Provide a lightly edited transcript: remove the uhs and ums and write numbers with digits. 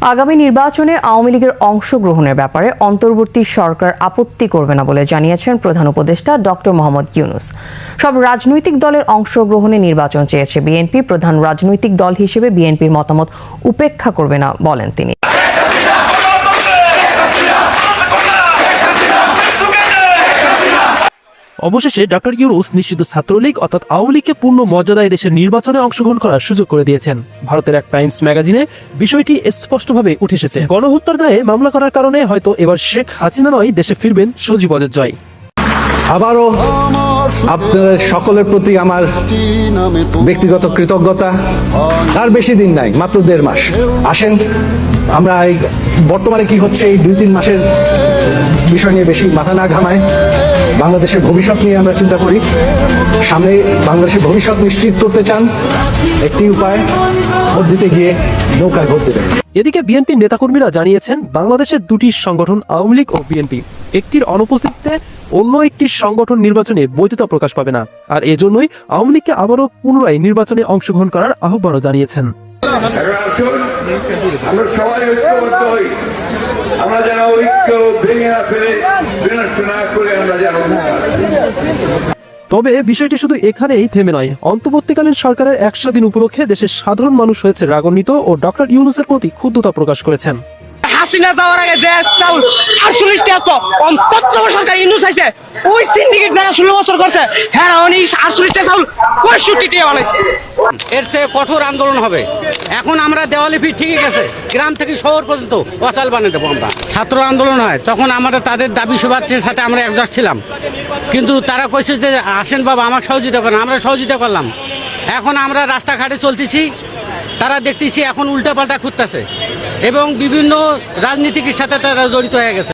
আগামী নির্বাচনে আওয়ামী লীগের অংশগ্রহণের ব্যাপারে অন্তর্বর্তী সরকার আপত্তি করবে না বলে জানিয়েছেন প্রধান উপদেষ্টা ডক্টর মোহাম্মদ ইউনূস। সব রাজনৈতিক দলের অংশগ্রহণে নির্বাচন চেয়েছে বিএনপি। প্রধান রাজনৈতিক দল হিসেবে বিএনপির মতামত উপেক্ষা করবে না বলেন তিনি। অবশেষে ডক্টর ইউনূস নিষিদ্ধ ছাত্রলীগ অর্থাৎ আওয়ামী লীগকে পূর্ণ মর্যাদায় দেশের নির্বাচনে অংশগ্রহণ করার সুযোগ করে দিয়েছেন। ভারতের এক টাইমস ম্যাগাজিনে বিষয়টি স্পষ্টভাবে উঠে এসেছে। গণহত্যার দায়ে মামলা করার কারণে হয়তো এবার শেখ হাসিনা নয়, দেশে ফিরবেন সজীব ওয়াজেদ জয়। আবারও আপনাদের সকলের প্রতি আমার ব্যক্তিগত কৃতজ্ঞতা। আর বেশি দিন নাই, মাত্র 1.5 মাস। আসেন আমরা এই বর্তমানে কি হচ্ছে এই 2-3 মাসের বিষয় নিয়ে বেশি মাথা না ঘামায় বাংলাদেশের ভবিষ্যৎ নিয়ে আমরা চিন্তা করি। সামনে বাংলাদেশের ভবিষ্যৎ নিশ্চিত করতে চান, একটি উপায় ভোট দিতে গিয়ে নৌকায় ভোট দেবেন। এদিকে বিএনপি নেতাকর্মীরা জানিয়েছেন বাংলাদেশের দুটি সংগঠন আওয়ামী লীগ ও বিএনপি একটির অনুপস্থিতিতে অন্য একটি সংগঠন নির্বাচনে বৈধতা প্রকাশ পাবে না। আর এজন্যই আওয়ামী লীগকে আবারও পুনরায় নির্বাচনে অংশগ্রহণ করার আহ্বানও জানিয়েছেন। আমরা সবাই ঐক্যবদ্ধ হই, আমরা যেন ঐক্য ভেঙে না ফেলে বিনষ্ট না করে আমরা যেন। তবে বিষয়টি শুধু এখানেই থেমে নয়। অন্তর্বর্তীকালীন সরকারের 100 দিন উপলক্ষে দেশের সাধারণ মানুষ হয়েছে রাগান্বিত ও ডক্টর ইউনূসের প্রতি ক্ষুব্ধতা প্রকাশ করেছেন। হাসিনা যাওয়ার আগে যে চাউল 48 টাকা অন্তত সরকার ইউনূস আইছে, ওই সিন্ডিকেট যারা 16 বছর করছে হ্যাঁ উনি 48 টাকা চাউল 65 টাকা বানাইছে। এর চেয়ে কঠোর আন্দোলন হবে। এখন আমরা দেওয়ালিপি ঠিকই গেছে, গ্রাম থেকে শহর পর্যন্ত অচাল বানিয়ে দেবো আমরা। ছাত্র আন্দোলন হয় তখন আমরা তাদের দাবি সবার সাথে আমরা একজোট ছিলাম, কিন্তু তারা কইছে যে আসেন বাবা আমাকে সহযোগিতা করেন, আমরা সহযোগিতা করলাম। এখন আমরা রাস্তাঘাটে চলতেছি, তারা দেখতেছি এখন উল্টাপাল্টা খুঁজতেছে এবং বিভিন্ন রাজনীতিকের সাথে তারা জড়িত হয়ে গেছে।